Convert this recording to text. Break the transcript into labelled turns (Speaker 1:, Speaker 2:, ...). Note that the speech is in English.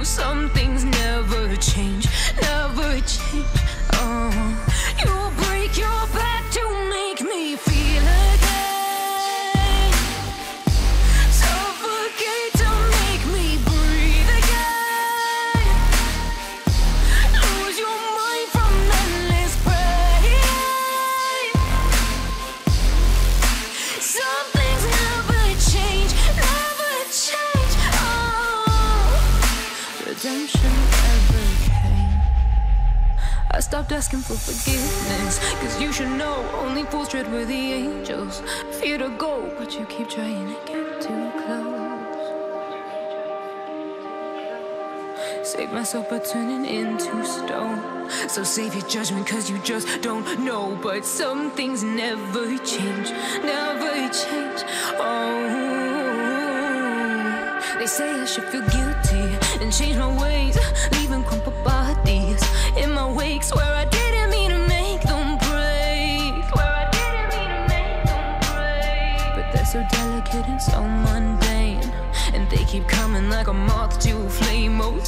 Speaker 1: some things never change, never change. You break your back to make me feel again, suffocate to make me breathe again, lose your mind from endless pain. Some things never change, never change. Redemption never came. I stopped asking for forgiveness, cause you should know only fools tread where the angels fear to go, but you keep trying to get too close. Save myself by turning into stone. So save your judgment cause you just don't know. But some things never change, never change. They say I should feel guilty and change my ways, leaving crumpled bodies in my wake. Swear I didn't mean to make them break, swear I didn't mean to make them break. But they're so delicate and so mundane, and they keep coming like a moth to a flame. Oh,